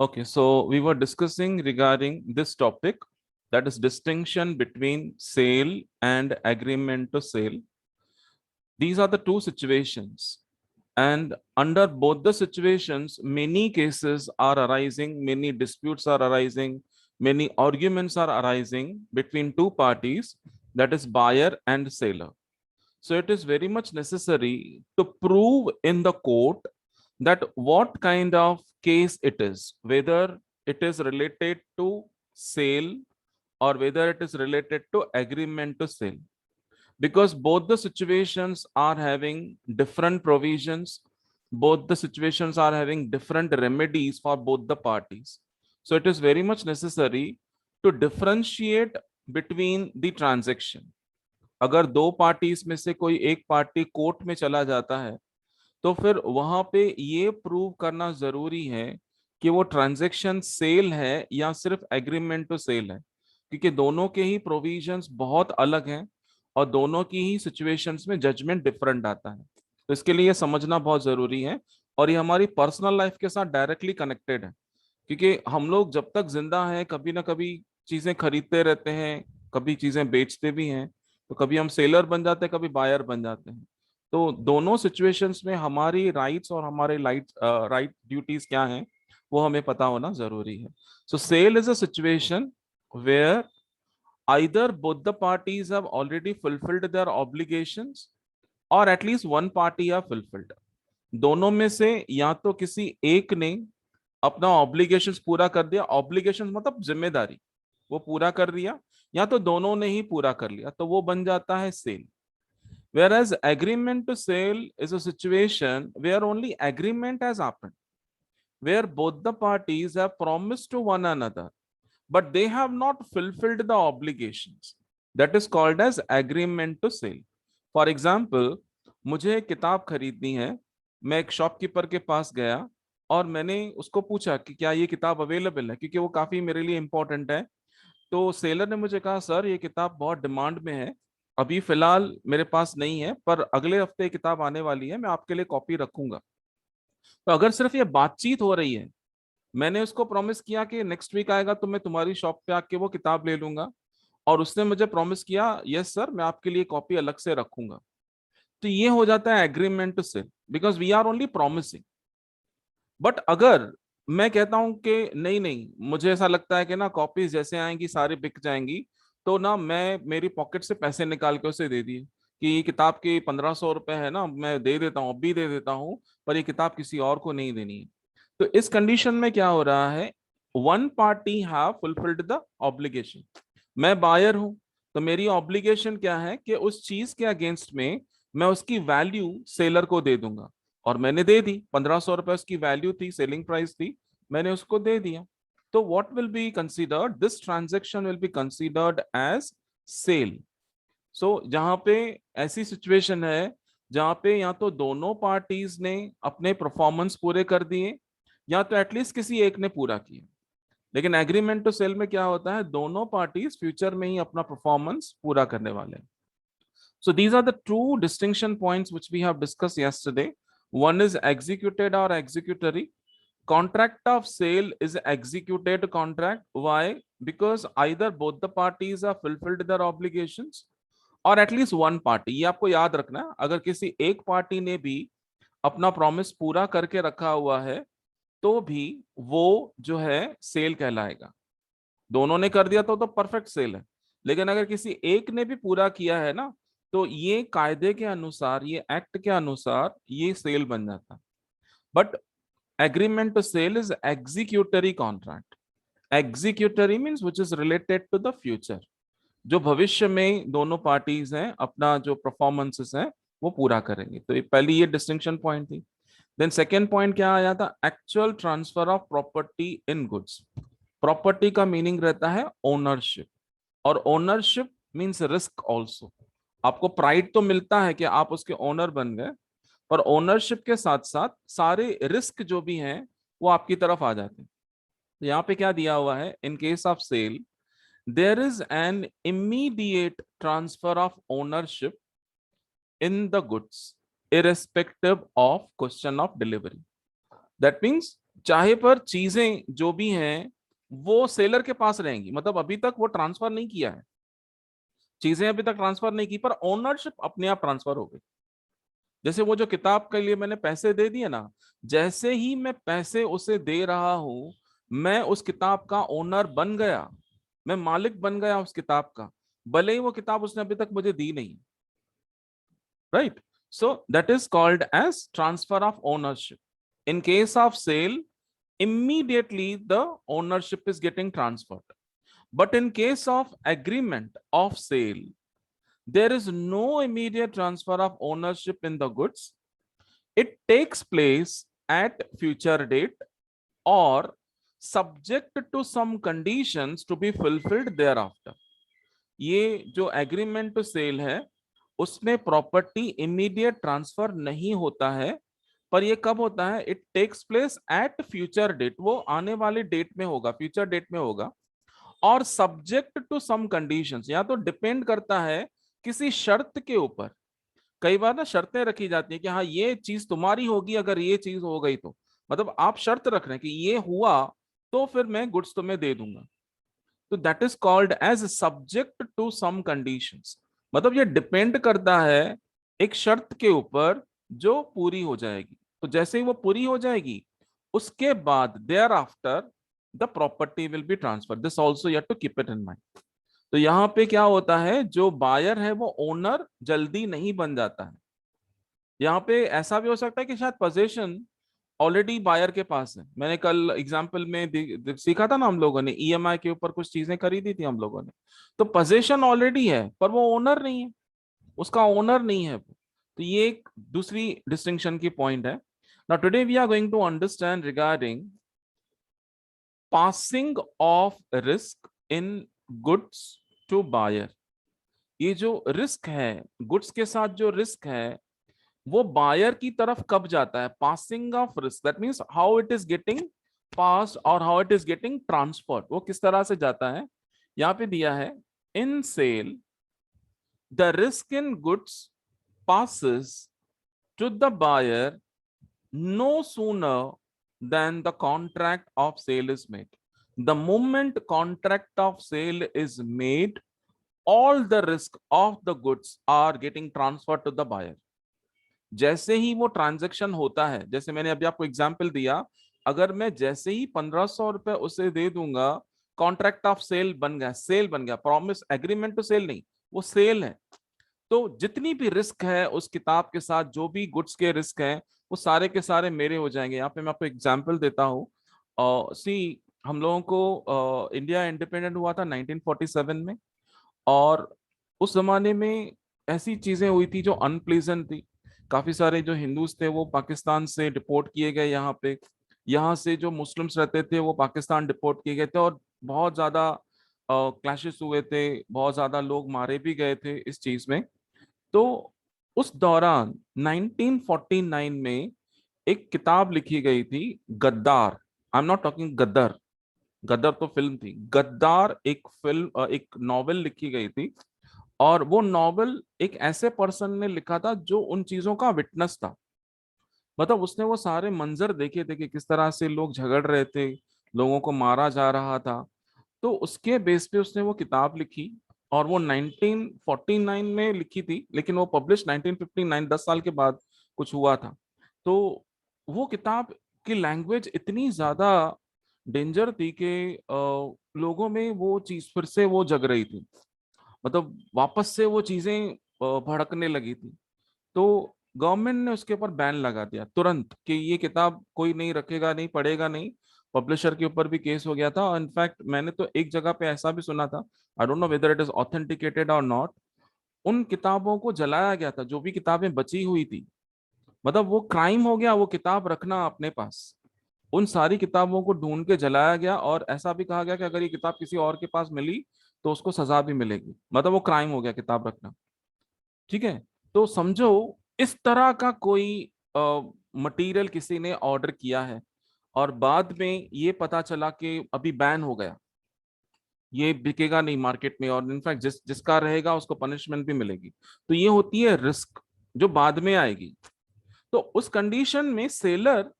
Okay, so we were discussing regarding this topic, that is distinction between sale and agreement to sale. These are the two situations, and under both the situations, many cases are arising, many disputes are arising, many arguments are arising between two parties, that is buyer and seller. So it is very much necessary to prove in the court that what kind of case it is, whether it is related to sale or whether it is related to agreement to sale, because both the situations are having different provisions, both the situations are having different remedies for both the parties. So it is very much necessary to differentiate between the transaction. अगर दो parties में से कोई एक party court में चला जाता है, तो फिर वहां पे ये प्रूव करना जरूरी है कि वो ट्रांजैक्शन सेल है या सिर्फ एग्रीमेंट टू सेल है, क्योंकि दोनों के ही प्रोविजंस बहुत अलग हैं और दोनों की ही सिचुएशंस में जजमेंट डिफरेंट आता है। तो इसके लिए ये समझना बहुत जरूरी है, और ये हमारी पर्सनल लाइफ के साथ डायरेक्टली कनेक्टेड है, क्योंकि हम लोग जब तक जिंदा हैं कभी ना कभी चीजें खरीदते रहते हैं, कभी चीजें बेचते भी हैं। तो कभी हम सेलर बन जाते हैं, कभी बायर बन जाते हैं। तो दोनों सिचुएशंस में हमारी राइट्स और हमारे राइट ड्यूटीज क्या हैं, वो हमें पता होना जरूरी है। So sale is a situation where either both the parties have already fulfilled their obligations or at least one party have fulfilled। दोनों में से या तो किसी एक ने अपना ऑब्लिगेशंस पूरा कर दिया, ऑब्लिगेशंस मतलब जिम्मेदारी, वो पूरा कर दिया, या तो दोनों ने ही पूरा कर लिया, तो वो बन जाता है cell. Whereas agreement to sale is a situation where only agreement has happened, where both the parties have promised to one another, but they have not fulfilled the obligations. That is called as agreement to sale. For example, मुझे एक किताब खरीदनी है, मैं एक shopkeeper के पास गया और मैंने उसको पूछा कि क्या ये किताब अवेलेबल है, क्योंकि वो काफी मेरे लिए इंपॉर्टेंट है। तो सेलर ने मुझे कहा, सर ये किताब बहुत डिमांड में है, अभी फिलहाल मेरे पास नहीं है, पर अगले हफ्ते ये किताब आने वाली है, मैं आपके लिए कॉपी रखूंगा। तो अगर सिर्फ ये बातचीत हो रही है, मैंने उसको प्रॉमिस किया कि नेक्स्ट वीक आएगा तो मैं तुम्हारी शॉप पे आके वो किताब ले लूंगा, और उसने मुझे प्रॉमिस किया, यस सर मैं आपके लिए कॉपी अलग से रखूंगा। तो ये हो जाता है agreement to sell, because we are only promising. But अगर मैं कहता हूं कि नहीं नहीं, मुझे ऐसा लगता है कि ना कॉपीज जैसे आएंगी सारी बिक जाएंगी, तो ना मैं मेरी पॉकेट से पैसे निकाल के उसे दे दिए कि ये किताब की 1500 रुपए है ना, मैं दे देता हूँ, अभी दे देता हूँ, पर ये किताब किसी और को नहीं देनी है। तो इस कंडीशन में क्या हो रहा है, one party have fulfilled the obligation. मैं बायर हूं, तो मेरी ऑब्लिगेशन क्या है कि उस चीज के अगेंस्ट में मैं उसकी वैल्यू सेलर को दे दूंगा, और मैंने दे दी। 1500 रुपए उसकी वैल्यू थी, सेलिंग प्राइस थी, मैंने उसको दे दिया। तो what will be considered, this transaction will be considered as sale. So जहां पे ऐसी सिचुएशन है जहां पे या तो दोनों पार्टीज ने अपने परफॉर्मेंस पूरे कर दिए, या तो एटलीस्ट किसी एक ने पूरा किया। लेकिन एग्रीमेंट टू सेल में क्या होता है, दोनों पार्टीज फ्यूचर में ही अपना परफॉर्मेंस पूरा करने वाले हैं। So these are the two distinction points which we have discussed yesterday. One is executed or executory. Contract of sale is executed contract. Why? Because either both the parties have fulfilled their obligations और at least one party. ये आपको याद रखना है, अगर किसी एक party ने भी अपना प्रॉमिस पूरा करके रखा हुआ है तो भी वो जो है सेल कहलाएगा। दोनों ने कर दिया तो परफेक्ट सेल है, लेकिन अगर किसी एक ने भी पूरा किया है ना, तो ये कायदे के अनुसार, ये एक्ट के अनुसार ये सेल बन जाता है। But agreement to sell is executory contract. Executory means which is related to the future, जो भविष्य में दोनों पार्टीज हैं अपना जो परफॉर्मेंसेस हैं वो पूरा करेंगे। तो पहली ये डिस्टिंक्शन पॉइंट थी। देन सेकेंड पॉइंट क्या आया था, actual transfer of property in goods. Property का मीनिंग रहता है ओनरशिप, और ओनरशिप मीन्स रिस्क ऑल्सो। आपको प्राइड तो मिलता है कि आप उसके ओनर बन गए, पर ओनरशिप के साथ साथ सारे रिस्क जो भी हैं वो आपकी तरफ आ जाते हैं। तो यहाँ पे क्या दिया हुआ है, in case of sale there is an immediate transfer of ownership in the goods irrespective of question of delivery. That means चाहे पर चीजें जो भी हैं वो सेलर के पास रहेंगी, मतलब अभी तक वो ट्रांसफर नहीं किया है, चीजें अभी तक ट्रांसफर नहीं की, पर ओनरशिप अपने आप ट्रांसफर हो गई। जैसे वो जो किताब के लिए मैंने पैसे दे दिए ना, जैसे ही मैं पैसे उसे दे रहा हूं, मैं उस किताब का ओनर बन गया, मैं मालिक बन गया उस किताब का, भले ही वो किताब उसने अभी तक मुझे दी नहीं। Right? So that is called as transfer of ownership. In case of sale, immediately the ownership is getting transferred, but in case of agreement of sale, there is no immediate transfer of ownership in the goods. It takes place at future date or subject to some conditions to be fulfilled thereafter. ये जो agreement to cell है उसमें property immediate transfer नहीं होता है, पर ये कब होता है? It takes place at future date, वो आने वाली डेट में होगा, फ्यूचर डेट में होगा, और सब्जेक्ट टू सम कंडीशंस, या तो डिपेंड करता है किसी शर्त के ऊपर। कई बार ना शर्तें रखी जाती है कि हाँ ये चीज तुम्हारी होगी अगर ये चीज हो गई तो, मतलब आप शर्त रख रहे हैं कि ये हुआ तो फिर मैं गुड्स तुम्हें दे दूंगा, तो that is called as subject to some conditions. मतलब ये डिपेंड करता है एक शर्त के ऊपर जो पूरी हो जाएगी, तो जैसे ही वो पूरी हो जाएगी उसके बाद there after the property will be transfer, this also you have to keep it in mind. तो यहाँ पे क्या होता है, जो बायर है वो ओनर जल्दी नहीं बन जाता है। यहाँ पे ऐसा भी हो सकता है कि शायद पोजीशन ऑलरेडी बायर के पास है। मैंने कल एग्जांपल में सीखा था ना, हम लोगों ने ईएमआई के ऊपर कुछ चीजें खरीदी थी हम लोगों ने, तो पोजीशन ऑलरेडी है पर वो ओनर नहीं है, उसका ओनर नहीं है वो। तो ये एक दूसरी डिस्टिंक्शन की पॉइंट है। Now today we are going to understand regarding passing of risk in goods to buyer. ये जो रिस्क है, गुड्स के साथ जो रिस्क है वो बायर की तरफ कब जाता है? Passing of risk, that means how it is getting pass और how it is getting transferred, वो किस तरह से जाता है। यहां पे दिया है, in sale the risk in goods passes to the buyer no sooner than the contract of sale is made. The moment contract of sale is made, all the risk of the goods are getting transferred to the buyer. जैसे ही वो transaction होता है, जैसे मैंने अभी आपको example दिया, अगर मैं जैसे ही 1500 रुपए उसे दे दूंगा, कॉन्ट्रैक्ट ऑफ सेल बन गया, सेल बन गया, प्रॉमिस एग्रीमेंट टू सेल नहीं, वो सेल है। तो जितनी भी रिस्क है उस किताब के साथ, जो भी गुड्स के रिस्क हैं, वो सारे के सारे मेरे हो जाएंगे। यहाँ पे मैं आपको एग्जांपल देता हूँ। सी, हम लोगों को इंडिया इंडिपेंडेंट हुआ था 1947 में, और उस जमाने में ऐसी चीजें हुई थी जो अनप्लीजेंट थी। काफी सारे जो हिंदूज थे वो पाकिस्तान से डिपोर्ट किए गए यहाँ पे, यहाँ से जो मुस्लिम्स रहते थे वो पाकिस्तान डिपोर्ट किए गए थे, और बहुत ज्यादा क्लैशेस हुए थे, बहुत ज्यादा लोग मारे भी गए थे इस चीज में। तो उस दौरान 1949 में एक किताब लिखी गई थी, गद्दार। आई एम नॉट टॉकिंग गद्दर, गद्दर तो फिल्म थी, गद्दार एक फिल्म, एक नॉवेल लिखी गई थी। और वो नॉवेल एक ऐसे पर्सन ने लिखा था जो उन चीजों का विटनेस था, मतलब उसने वो सारे मंजर देखे थे कि किस तरह से लोग झगड़ रहे थे, लोगों को मारा जा रहा था। तो उसके बेस पे उसने वो किताब लिखी, और वो 1949 में लिखी थी, लेकिन वो पब्लिश 1959, 10 साल के बाद कुछ हुआ था। तो वो किताब की लैंग्वेज इतनी ज्यादा डेंजर थी कि लोगों में वो चीज फिर से वो जग रही थी, मतलब वापस से वो चीजें भड़कने लगी थी। तो गवर्नमेंट ने उसके ऊपर बैन लगा दिया तुरंत कि ये किताब कोई नहीं रखेगा, नहीं पढ़ेगा, नहीं। पब्लिशर के ऊपर भी केस हो गया था। इनफैक्ट मैंने तो एक जगह पे ऐसा भी सुना था, I don't know whether it is authenticated और नॉट, उन किताबों को जलाया गया था जो भी किताबें बची हुई थी। मतलब वो क्राइम हो गया वो किताब रखना अपने पास, उन सारी किताबों को ढूंढ के जलाया गया, और ऐसा भी कहा गया कि अगर ये किताब किसी और के पास मिली तो उसको सजा भी मिलेगी, मतलब वो क्राइम हो गया किताब रखना। ठीक है? तो समझो इस तरह का कोई मटेरियल किसी ने ऑर्डर किया है, और बाद में ये पता चला कि अभी बैन हो गया, ये बिकेगा नहीं मार्केट में, और इनफैक्ट जिसका रहेगा उसको पनिशमेंट भी मिलेगी। तो ये होती है रिस्क जो बाद में आएगी। तो उस कंडीशन में सेलर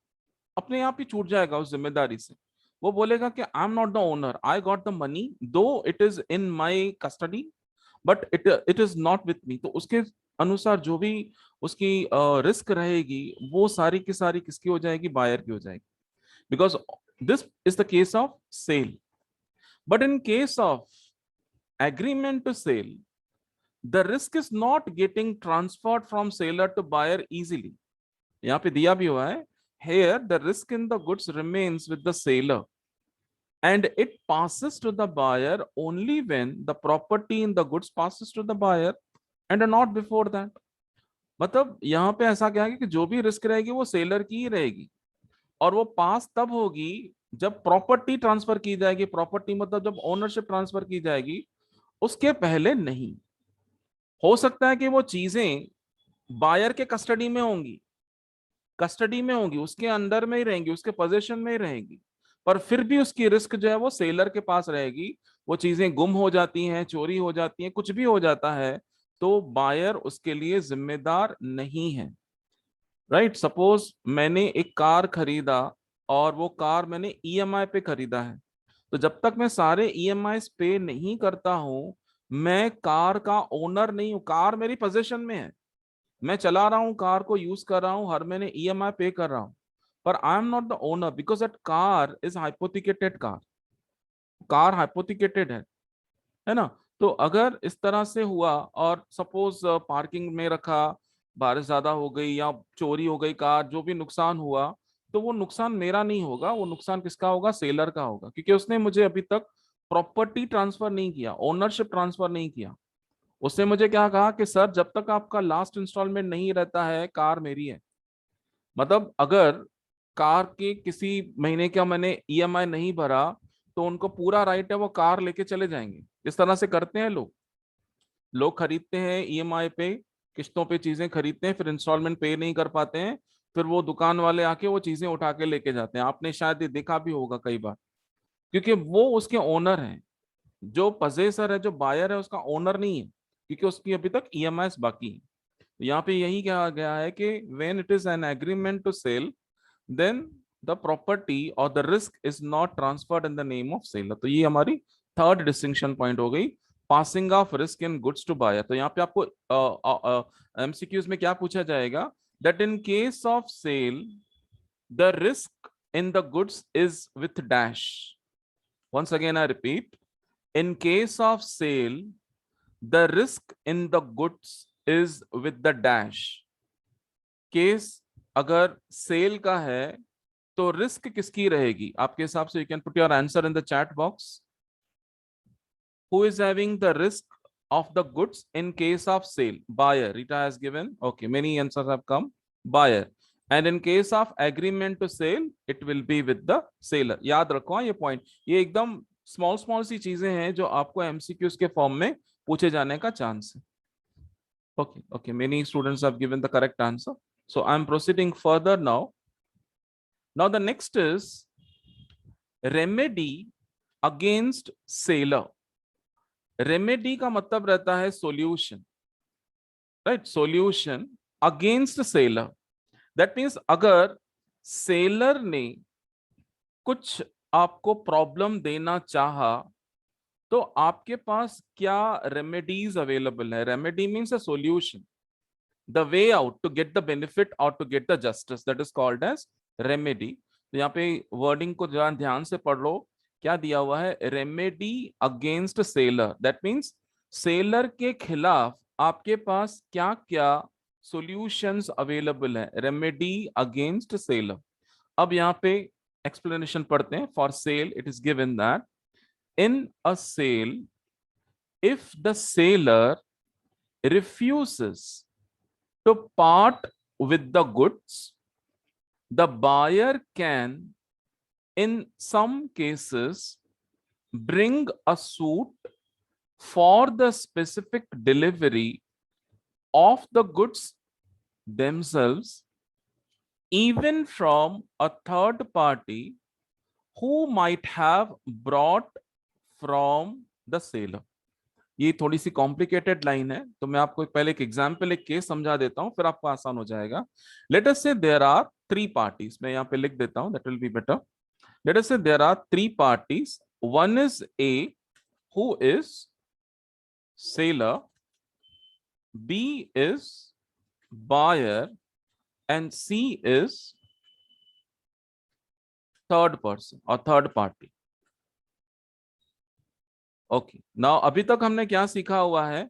अपने आप ही छूट जाएगा उस जिम्मेदारी से। वो बोलेगा कि I am not the owner, I got the money though it is in my custody, but it is not with me. तो उसके अनुसार जो भी उसकी रिस्क रहेगी वो सारी की सारी किसकी हो जाएगी, बायर की हो जाएगी, because this is the case of sale. But in case of agreement to sell, the risk is not getting transferred from seller to buyer easily. यहाँ पे दिया भी हुआ है, here the risk in the goods remains with the seller and it passes to the buyer only when the property in the goods passes to the buyer and not before that. मतलब यहाँ पे ऐसा क्या है कि जो भी risk रहेगी वो सेलर की ही रहेगी, और वो पास तब होगी जब प्रॉपर्टी ट्रांसफर की जाएगी। प्रॉपर्टी मतलब जब ओनरशिप ट्रांसफर की जाएगी, उसके पहले नहीं। हो सकता है कि वो चीजें बायर के कस्टडी में होंगी, उसके अंडर में ही रहेंगी, उसके पोजीशन में ही रहेंगी, पर फिर भी उसकी रिस्क जो है वो सेलर के पास रहेगी। वो चीजें गुम हो जाती हैं, चोरी हो जाती हैं, कुछ भी हो जाता है, तो बायर उसके लिए जिम्मेदार नहीं है। राइट, सपोज मैंने एक कार खरीदा और वो कार मैंने ईएमआई पे खरीदा है, तो जब तक मैं सारे ईएमआई पे नहीं करता हूं, मैं कार का ओनर नहीं हूं। कार मेरी पोजीशन में है, मैं चला रहा हूँ, कार को यूज कर रहा हूँ, हर महीने ईएमआई पे कर रहा हूँ, पर I am not the owner because that car is hypothecated car. Car hypothecated है ना। तो अगर इस तरह से हुआ और सपोज पार्किंग में रखा, बारिश ज्यादा हो गई या चोरी हो गई कार, जो भी नुकसान हुआ, तो वो नुकसान मेरा नहीं होगा, वो नुकसान किसका होगा, सेलर का होगा, क्योंकि उसने मुझे अभी तक प्रॉपर्टी ट्रांसफर नहीं किया, ओनरशिप ट्रांसफर नहीं किया। उसने मुझे क्या कहा कि सर जब तक आपका लास्ट इंस्टॉलमेंट नहीं रहता है कार मेरी है। मतलब अगर कार के किसी महीने का मैंने ईएमआई नहीं भरा, तो उनको पूरा राइट है, वो कार लेके चले जाएंगे। इस तरह से करते हैं लोग। लोग खरीदते हैं ईएमआई पे, किस्तों पे चीजें खरीदते हैं, फिर इंस्टॉलमेंट पे नहीं कर पाते हैं, फिर वो दुकान वाले आके वो चीजें उठा के लेके जाते हैं। आपने शायद ये देखा भी होगा कई बार, क्योंकि वो उसके ओनर हैं। जो पजेसर है, जो बायर है, उसका ओनर नहीं है, क्योंकि उसकी अभी तक ईएमआई बाकी है। तो यहाँ पे यही कहा गया है कि when it is an agreement to sell, then the property और the risk is not transferred in the name of seller. तो ये हमारी थर्ड डिस्टिंक्शन पॉइंट हो गई, passing of risk in goods to buyer. तो यहाँ पे आपको एमसीक्यूज में क्या पूछा जाएगा, that in case of sale the risk in the goods is with dash. Once again I repeat, in case of sale the risk in the goods is with the dash। Case अगर cell का है तो risk किसकी रहेगी आपके हिसाब से? You can put your answer in the chat box. Who is having the risk of the goods in case of sale? Buyer, Rita has given. Okay, many answers have come. Buyer. And in case of agreement to sale, it will be with the seller. याद रखो ये point, ये एकदम small small C चीजें हैं जो आपको MCQs के फॉर्म में पूछे जाने का चांस है। Okay, okay, many students have given the correct answer. So I'm proceeding further now. Now the next is remedy against seller. Remedy का मतलब रहता है solution, right, solution against seller. That means अगर सेलर ने कुछ आपको problem देना चाहा, तो आपके पास क्या रेमेडीज अवेलेबल है? Remedy means a solution, the way out to get the benefit और to get the justice, that is called as remedy. तो यहाँ पे वर्डिंग को जरा ध्यान से पढ़ लो, क्या दिया हुआ है, remedy against seller. That means seller के खिलाफ आपके पास क्या क्या सॉल्यूशंस अवेलेबल है, रेमेडी अगेंस्ट सेलर। अब यहाँ पे एक्सप्लेनेशन पढ़ते हैं। For sale it is given that in a sale if the seller refuses to part with the goods, the buyer can in some cases bring a suit for the specific delivery of the goods themselves, even from a third party who might have brought from the seller। ये थोड़ी सी complicated line है, तो मैं आपको पहले एक example, एक case समझा देता हूँ, फिर आपको आसान हो जाएगा। Late us say there are three parties, मैं यहाँ पे लिख देता हूँ, that will be better. Let us say there are three parties, one is A who is seller, B is buyer, and C is third person or third party. Okay, now अभी तक हमने क्या सीखा हुआ है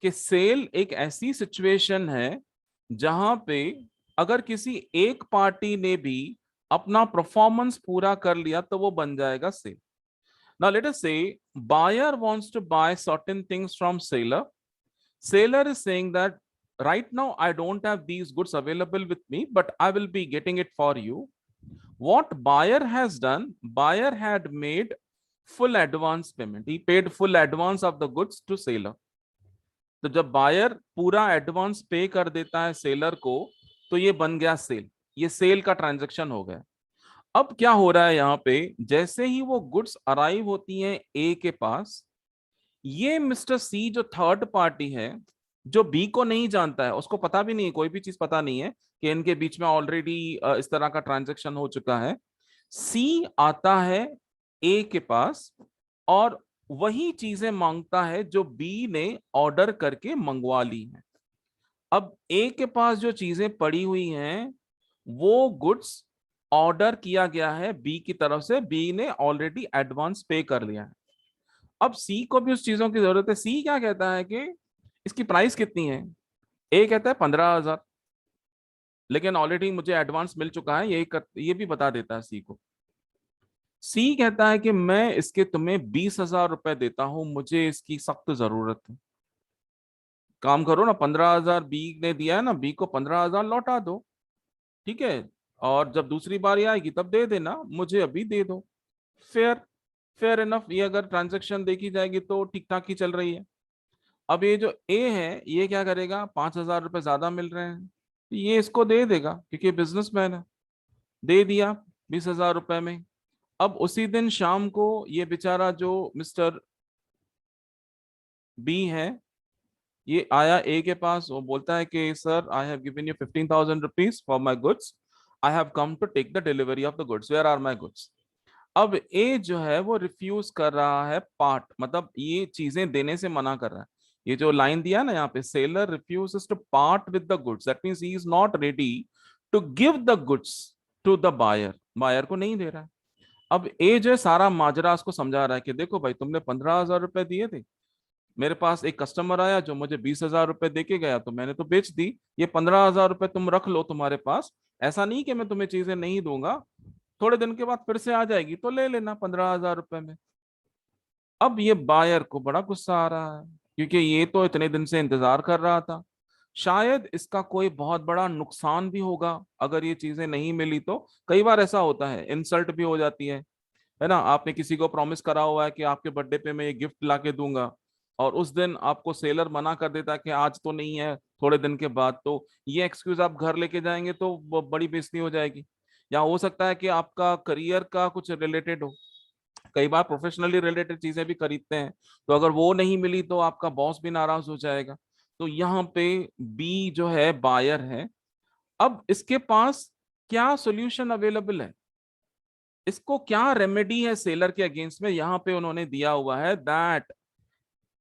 कि सेल एक ऐसी सिचुएशन है जहां पे अगर किसी एक पार्टी ने भी अपना परफॉर्मेंस पूरा कर लिया तो वो बन जाएगा cell. Now let us say buyer wants to buy certain things from seller. Seller is saying that right now I don't have these goods available with me, but I will be getting it for you. What buyer has done, buyer had made full advance payment. He paid full advance of the goods to seller. तो जब buyer पूरा advance पे कर देता है seller को, तो ये बन गया सेल, ये सेल का ट्रांजैक्शन हो गया। अब क्या हो रहा है यहाँ पे, जैसे ही वो गुड्स अराइव होती हैं ए के पास, ये मिस्टर सी जो थर्ड पार्टी है, जो बी को नहीं जानता है, उसको पता भी नहीं है, कोई भी चीज पता नहीं है कि इनके बीच में ऑलरेडी इस तरह का ट्रांजैक्शन हो चुका है। सी आता है ए के पास और वही चीजें मांगता है जो बी ने ऑर्डर करके मंगवा ली है। अब ए के पास जो चीजें पड़ी हुई हैं, वो गुड्स ऑर्डर किया गया है बी की तरफ से, बी ने ऑलरेडी एडवांस पे कर लिया है। अब सी को भी उस चीजों की जरूरत है। सी क्या कहता है कि इसकी प्राइस कितनी है? ए कहता है 15,000, लेकिन ऑलरेडी मुझे एडवांस मिल चुका है, ये भी बता देता है सी को। सी कहता है कि मैं इसके तुम्हें 20,000 रुपए देता हूं, मुझे इसकी सख्त जरूरत है। काम करो ना, 15,000 बी ने दिया है ना, बी को 15,000 लौटा दो, ठीक है, और जब दूसरी बारी आएगी तब दे देना, मुझे अभी दे दो। Fair, fair enough. ये अगर ट्रांजेक्शन देखी जाएगी तो ठीक ठाक ही चल रही है। अब ये जो ए है, ये क्या करेगा, 5,000 रुपए ज्यादा मिल रहे हैं, ये इसको दे देगा क्योंकि बिजनेसमैन है। दे दिया 20,000 रुपए में। अब उसी दिन शाम को ये बेचारा जो मिस्टर बी है, ये आया ए के पास, वो बोलता है कि sir I have given you 15,000 rupees for my goods, I have come to take the delivery of the goods, where are my goods. अब ए जो है वो रिफ्यूज कर रहा है पार्ट, मतलब ये चीजें देने से मना कर रहा है। ये जो लाइन दिया ना यहाँ पे, seller refuses to part with the goods, that means he is not ready to give the goods to the buyer, buyer को नहीं दे रहा है। अब ए जो है सारा माजरा उसको समझा रहा है कि देखो भाई, तुमने 15,000 रुपए दिए थे, मेरे पास एक कस्टमर आया जो मुझे 20,000 रुपए दे के गया, तो मैंने तो बेच दी, ये 15,000 रुपए तुम रख लो तुम्हारे पास, ऐसा नहीं कि मैं तुम्हें चीजें नहीं दूंगा, थोड़े दिन के बाद फिर से आ जाएगी तो ले लेना 15,000 रुपए में। अब ये बायर को बड़ा गुस्सा आ रहा है क्योंकि ये तो इतने दिन से इंतजार कर रहा था, शायद इसका कोई बहुत बड़ा नुकसान भी होगा अगर ये चीजें नहीं मिली तो। कई बार ऐसा होता है, इंसल्ट भी हो जाती है ना। आपने किसी को प्रॉमिस करा हुआ है कि आपके बर्थडे पे मैं ये गिफ्ट ला के दूंगा, और उस दिन आपको सेलर मना कर देता है कि आज तो नहीं है, थोड़े दिन के बाद, तो ये एक्सक्यूज आप घर लेके जाएंगे तो बड़ी बेइज्जती हो जाएगी। या हो सकता है कि आपका करियर का कुछ रिलेटेड हो, कई बार प्रोफेशनली रिलेटेड चीजें भी खरीदते हैं, तो अगर वो नहीं मिली तो आपका बॉस भी नाराज हो जाएगा। तो यहाँ पे बी जो है बायर है, अब इसके पास क्या सोल्यूशन अवेलेबल है, इसको क्या रेमेडी है सेलर के अगेंस्ट में, यहाँ पे उन्होंने दिया हुआ है that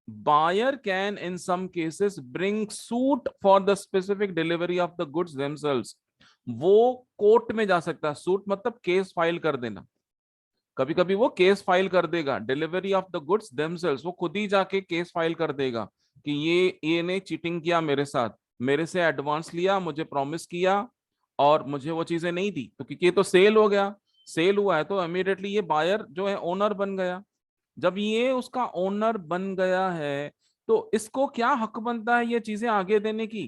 buyer can in some cases bring suit for the specific delivery of the goods themselves। वो कोर्ट में जा सकता है, सूट मतलब केस फाइल कर देना, कभी कभी वो केस फाइल कर देगा, delivery of the goods themselves, वो खुद ही जाके केस फाइल कर देगा कि ये ने चीटिंग किया मेरे साथ, मेरे से एडवांस लिया, मुझे प्रॉमिस किया और मुझे वो चीजें नहीं दी। तो क्योंकि ये तो सेल हो गया, सेल हुआ है तो इमीडिएटली ये बायर जो है ओनर बन गया। जब ये उसका ओनर बन गया है तो इसको क्या हक बनता है ये चीजें आगे देने की?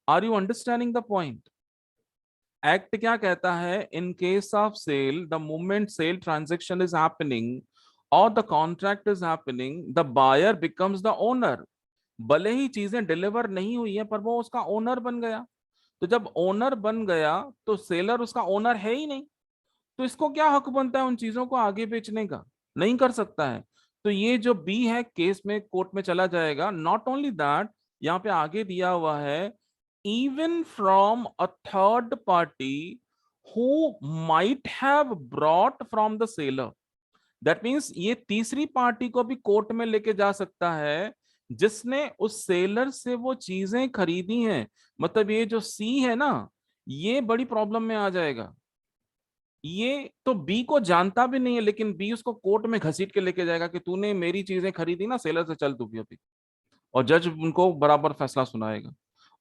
Are you understanding the point? Act क्या कहता है, in case of sale, the moment sale transaction is happening और the contract is happening, the buyer becomes the owner. भले ही चीजें डिलीवर नहीं हुई है पर वो उसका ओनर बन गया। तो जब ओनर बन गया तो सेलर उसका ओनर है ही नहीं, तो इसको क्या हक बनता है उन चीजों को आगे बेचने का? नहीं कर सकता है। तो ये जो बी है केस में कोर्ट में चला जाएगा। नॉट ओनली दैट, यहाँ पे आगे दिया हुआ है even from a third party who might have brought from the seller. That means ये तीसरी पार्टी को भी कोर्ट में लेके जा सकता है जिसने उस सेलर से वो चीजें खरीदी हैं। मतलब ये जो सी है ना, ये बड़ी प्रॉब्लम में आ जाएगा। ये तो बी को जानता भी नहीं है, लेकिन बी उसको कोर्ट में घसीट के लेके जाएगा कि तूने मेरी चीजें खरीदी ना सेलर से, चल तू भी अभी। और जज उनको बराबर फैसला सुनाएगा।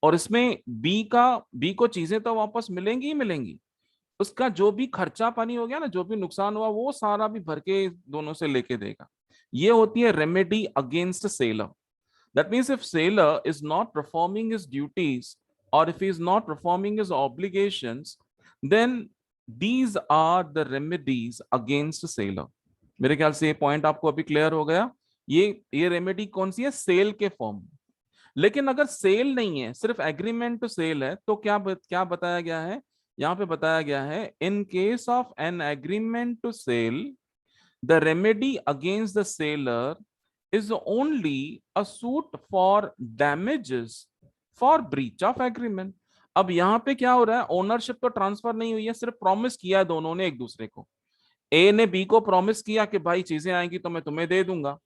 और इसमें बी को चीजें तो वापस मिलेंगी ही मिलेंगी। उसका जो भी खर्चा पानी हो गया ना, जो भी नुकसान हुआ, वो सारा भी भर के दोनों से लेके देगा। ये होती है remedy against seller. That means if seller is not performing his duties और if he is not performing his obligations, then these are the remedies against seller. मेरे ख्याल से ये पॉइंट आपको अभी क्लियर हो गया। ये रेमेडी कौन सी है? सेल के फॉर्म। लेकिन अगर सेल नहीं है, सिर्फ एग्रीमेंट टू सेल है, तो क्या बताया गया है? यहाँ पे बताया गया है in case of an agreement to sell the remedy against the seller is only a suit for damages for breach of agreement. अब यहाँ पे क्या हो रहा है? ओनरशिप तो ट्रांसफर नहीं हुई है, सिर्फ प्रॉमिस किया है दोनों ने एक दूसरे को। ए ने बी को प्रॉमिस किया कि भाई चीजें आएंगी तो मैं तुम्हें दे दूंगा।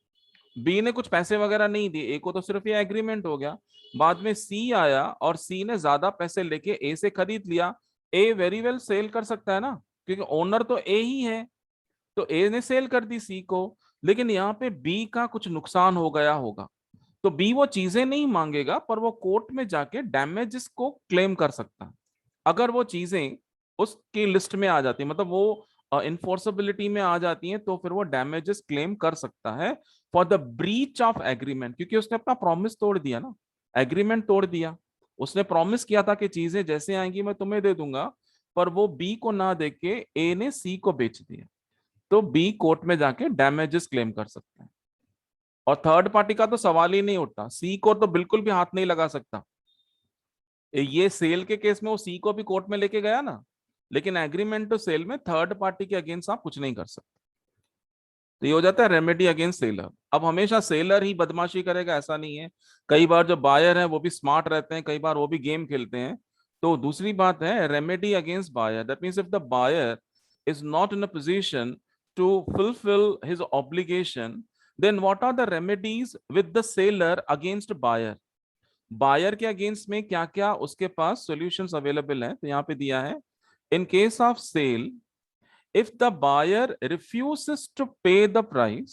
बी ने कुछ पैसे वगैरह नहीं दिए, ए को तो सिर्फ ये एग्रीमेंट हो गया। बाद में सी आया और सी ने ज्यादा पैसे लेके ए से खरीद लिया। ए वेरी वेल सेल कर सकता है ना, क्योंकि ओनर तो ए ही है। तो ए ने सेल कर दी सी को। लेकिन यहाँ पे बी का कुछ नुकसान हो गया होगा, तो बी वो चीजें नहीं मांगेगा, पर वो कोर्ट में जाके डैमेजेस को क्लेम कर सकता है। अगर वो चीजें उसकी लिस्ट में आ जाती है, मतलब वो इन्फोर्सेबिलिटी में आ जाती हैं, तो फिर वो डैमेजेस क्लेम कर सकता है for the breach of agreement, क्योंकि उसने अपना प्रॉमिस तोड़ दिया ना, एग्रीमेंट तोड़ दिया। उसने प्रॉमिस किया था कि चीजें जैसे आएंगी मैं तुम्हें दे दूंगा, पर वो बी को ना देके ए ने सी को बेच दिया। तो बी कोर्ट में जाके डैमेजेस क्लेम कर सकता है। और थर्ड पार्टी का तो सवाल ही नहीं उठता, सी को तो बिल्कुल भी हाथ नहीं लगा सकता। ये सेल के केस में वो सी को भी कोर्ट में लेके गया ना, लेकिन एग्रीमेंट टू सेल में थर्ड पार्टी के अगेंस्ट आप कुछ नहीं कर सकते। तो ये हो जाता है रेमेडी अगेंस्ट सेलर। अब हमेशा सेलर ही बदमाशी करेगा ऐसा नहीं है, कई बार जो बायर है वो भी स्मार्ट रहते हैं, कई बार वो भी गेम खेलते हैं। तो दूसरी बात है remedy against buyer. That means if the buyer is not in a position to fulfil his obligation, then what are the remedies with the seller against buyer. Buyer के अगेंस्ट में क्या क्या उसके पास सॉल्यूशंस अवेलेबल हैं, तो यहाँ पे दिया है in case of sale if the buyer refuses to pay the price,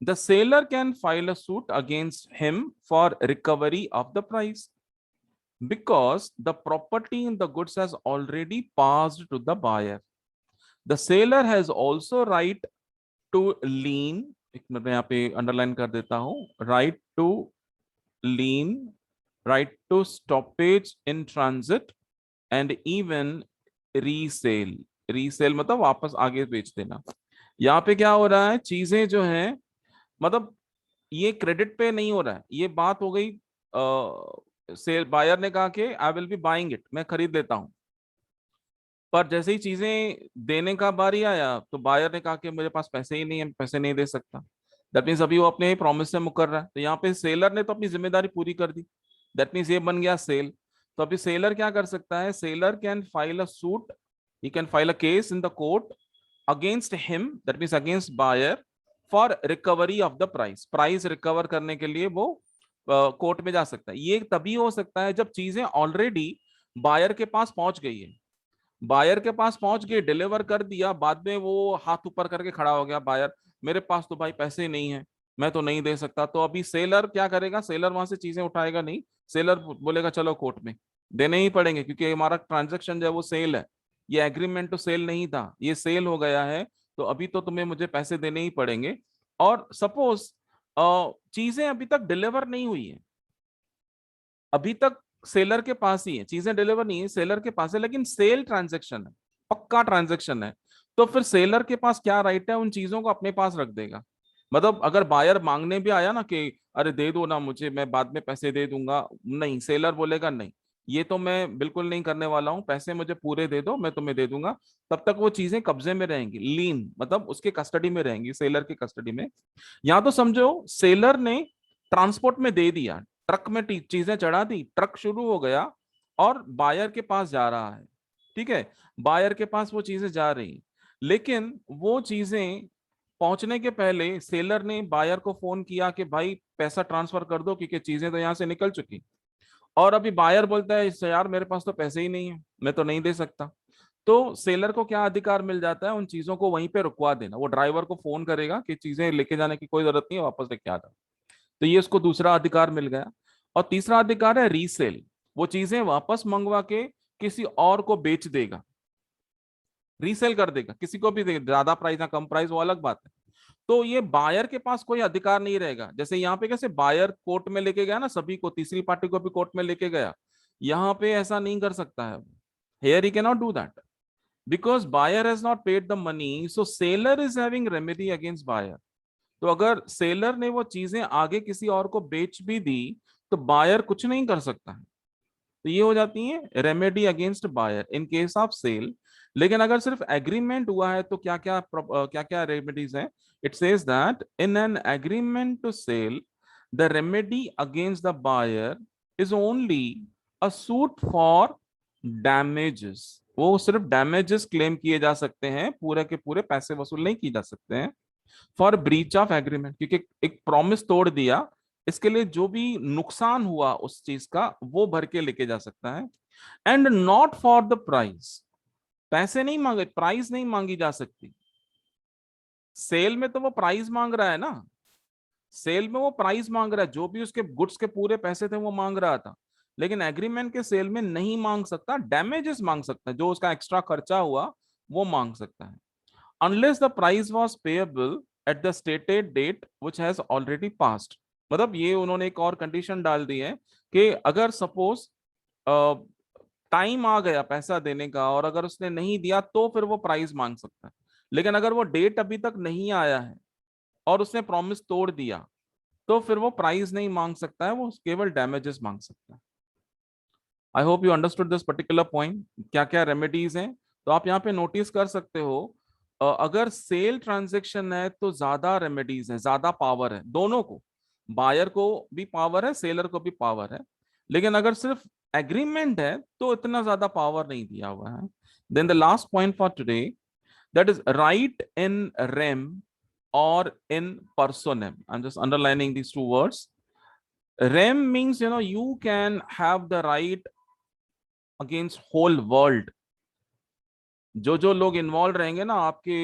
the seller can file a suit against him for recovery of the price because the property in the goods has already passed to the buyer. The seller has also right to lien, एक minute में यहाँ पे underline कर देता हूं, right to lien, right to stoppage in transit and even resale. Resale मतलब वापस आगे बेच देना। यहाँ पे क्या हो रहा है? चीजें जो है, मतलब ये क्रेडिट पे नहीं हो रहा है, ये बात हो गई सेल बायर ने कहा कि I will be buying it, मैं खरीद लेता हूं। पर जैसे ही चीजें देने का बारी आया तो बायर ने कहा कि मेरे पास पैसे ही नहीं है, पैसे नहीं दे सकता। दैट मीन्स अभी वो अपने प्रॉमिस से मुकर रहा है। तो यहाँ पे सेलर ने तो अपनी जिम्मेदारी पूरी कर दी, दैट मीन्स ये बन गया सेल। तो अभी सेलर क्या कर सकता है? Seller can file a suit, he can file a case in the court against him, that means against buyer, for recovery of the price। Price recover करने के लिए वो कोर्ट में जा सकता है। ये तभी हो सकता है जब चीजें ऑलरेडी बायर के पास पहुंच गई है। बायर के पास पहुंच गई, डिलीवर कर दिया, बाद में वो हाथ ऊपर करके खड़ा हो गया बायर, मेरे पास तो भाई पैसे नहीं है, मैं तो नहीं दे सकता। तो अभी सेलर क्या करेगा? सेलर वहां से चीजें उठाएगा नहीं, सेलर बोलेगा चलो कोर्ट में देने ही पड़ेंगे, क्योंकि हमारा ट्रांजेक्शन जो है वो सेल है, ये एग्रीमेंट तो सेल नहीं था, ये सेल हो गया है, तो अभी तो तुम्हें मुझे पैसे देने ही पड़ेंगे। और सपोज चीजें अभी तक डिलीवर नहीं हुई है, अभी तक सेलर के पास ही है, चीजें डिलीवर नहीं है, सेलर के पास है, लेकिन सेल ट्रांजेक्शन है, पक्का ट्रांजेक्शन है। तो फिर सेलर के पास क्या राइट है? उन चीजों को अपने पास रख देगा। मतलब अगर बायर मांगने भी आया ना कि अरे दे दो ना मुझे, मैं बाद में पैसे दे दूंगा, नहीं, सेलर बोलेगा नहीं, ये तो मैं बिल्कुल नहीं करने वाला हूँ, पैसे मुझे पूरे दे दो, मैं तुम्हें दे दूंगा, तब तक वो चीजें कब्जे में रहेंगी, लीन मतलब उसके कस्टडी में रहेंगी, सेलर की कस्टडी में। या तो समझो सेलर ने ट्रांसपोर्ट में दे दिया, ट्रक में चीजें चढ़ा दी, ट्रक शुरू हो गया और बायर के पास जा रहा है, ठीक है, बायर के पास वो चीजें जा रही, लेकिन वो चीजें पहुंचने के पहले सेलर ने बायर को फोन किया कि भाई पैसा ट्रांसफर कर दो क्योंकि चीजें तो यहाँ से निकल चुकी, और अभी बायर बोलता है इससे यार मेरे पास तो पैसे ही नहीं है, मैं तो नहीं दे सकता। तो सेलर को क्या अधिकार मिल जाता है, उन चीजों को वहीं पे रुकवा देना, वो ड्राइवर को फोन करेगा कि चीजें लेके जाने की कोई जरूरत नहीं है, वापस लेके आ जाओ। तो ये उसको दूसरा अधिकार मिल गया। और तीसरा अधिकार है रीसेल, वो चीजें वापस मंगवा के किसी और को बेच देगा, रीसेल कर देगा, किसी को भी देगा, ज्यादा प्राइस या कम प्राइस वो अलग बात है। तो ये बायर के पास कोई अधिकार नहीं रहेगा, जैसे यहाँ पे कैसे बायर कोर्ट में लेके गया ना सभी को, तीसरी पार्टी को भी कोर्ट में लेके गया, यहाँ पे ऐसा नहीं कर सकता है। Here he can not do that because buyer has not paid the money, so seller is having remedy against buyer. तो अगर सेलर ने वो चीजें आगे किसी और को बेच भी दी तो बायर कुछ नहीं कर सकता है। तो ये हो जाती है remedy against buyer in case of sale. लेकिन अगर सिर्फ एग्रीमेंट हुआ है तो क्या क्या रेमेडीज हैं। It says that in an agreement to sell the remedy against the buyer is only a suit for damages, वो सिर्फ डैमेजेस क्लेम किए जा सकते हैं, पूरे के पूरे पैसे वसूल नहीं किए जा सकते हैं। फॉर ब्रीच ऑफ एग्रीमेंट, क्योंकि एक प्रॉमिस तोड़ दिया, इसके लिए जो भी नुकसान हुआ उस चीज का वो भर के लेके जा सकता है। And not for the price, पैसे नहीं मांगे, प्राइस नहीं मांगी जा सकती। सेल में तो वो प्राइस मांग रहा है ना, सेल में वो प्राइस मांग रहा है, जो भी उसके गुड्स के पूरे पैसे थे वो मांग रहा था। लेकिन एग्रीमेंट के सेल में नहीं मांग सकता, डैमेजेस मांग सकता है, जो उसका एक्स्ट्रा खर्चा हुआ वो मांग सकता है। unless the price was payable at the stated date which has already passed। मतलब ये उन्होंने एक और कंडीशन डाल दी है कि अगर सपोज टाइम आ गया पैसा देने का और अगर उसने नहीं दिया तो फिर वो प्राइस मांग सकता है। लेकिन अगर वो डेट अभी तक नहीं आया है और उसने प्रॉमिस तोड़ दिया तो फिर वो प्राइस नहीं मांग सकता है, वो केवल डैमेजेस मांग सकता है। I hope you understood this particular point, क्या क्या रेमेडीज हैं। तो आप यहाँ पे नोटिस कर सकते हो, अगर सेल ट्रांजेक्शन है तो ज्यादा रेमेडीज है, ज्यादा पावर है दोनों को, बायर को भी पावर है, सेलर को भी पावर है। लेकिन अगर सिर्फ एग्रीमेंट है तो इतना ज्यादा पावर नहीं दिया हुआ है। Then the last point for today, that is right in rem और in personam. I am just underlining these two words. Rem means you can have the right against whole world। जो लोग involve रहेंगे ना आपके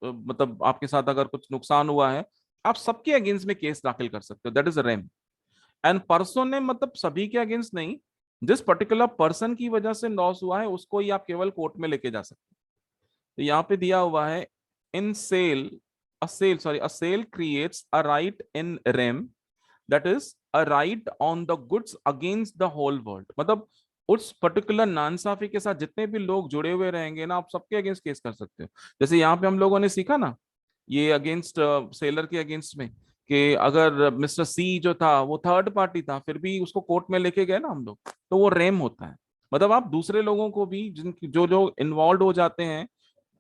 मतलब आपके साथ अगर कुछ नुकसान हुआ है, आप सबके अगेंस्ट में केस दाखिल कर सकते हो, दैट इज रेम। एंड पर्सन ने मतलब सभी के अगेंस्ट नहीं, जिस पर्टिकुलर पर्सन की वजह से लॉस हुआ है उसको ही आप केवल कोर्ट में लेके जा सकते हैं। तो यहाँ पे दिया हुआ है in sale, a sale creates a right in rem, that is a right on the goods against the whole world. मतलब उस पर्टिकुलर नांसाफी के साथ जितने भी लोग जुड़े हुए रहेंगे ना, आप सबके अगेंस्ट केस कर सकते हो। जैसे यहाँ पे हम लोगों ने सीखा ना, ये अगेंस्ट सेलर के अगेंस्ट में, कि अगर मिस्टर सी जो था वो थर्ड पार्टी था फिर भी उसको कोर्ट में लेके गए ना हम लोग, तो वो रेम होता है। मतलब आप दूसरे लोगों को भी जिन जो जो इन्वॉल्व हो जाते हैं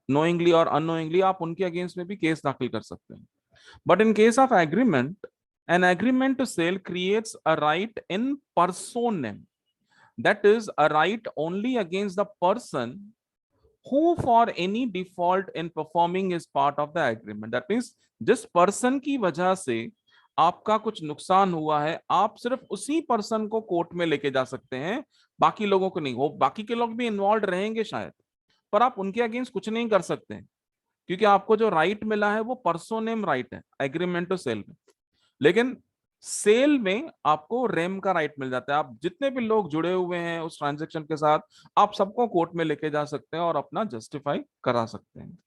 नोइंगली और अनोइंगली, आप उनके अगेंस्ट में भी केस दाखिल कर सकते हैं। But in case of agreement, an agreement to sale creates a right in personam. That is a right only against the person who for any default in performing is part of the agreement। That means जिस person की वजह से आपका कुछ नुकसान हुआ है, आप सिर्फ उसी पर्सन को कोर्ट में लेके जा सकते हैं, बाकी लोगों को नहीं। हो बाकी के लोग भी इन्वॉल्व रहेंगे शायद, पर आप उनके अगेंस्ट कुछ नहीं कर सकते हैं, क्योंकि आपको जो राइट मिला है वो पर्सोनेम राइट है एग्रीमेंट टू सेल में। लेकिन सेल में आपको रेम का राइट मिल जाता है, आप जितने भी लोग जुड़े हुए हैं उस ट्रांजेक्शन के साथ, आप सबको कोर्ट में लेके जा सकते हैं और अपना जस्टिफाई करा सकते हैं।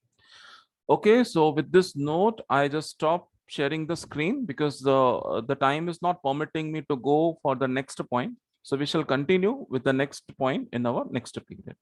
Okay, so with this note I just stop sharing the screen because the time is not permitting me to go for the next point, so we shall continue with the next point in our next period।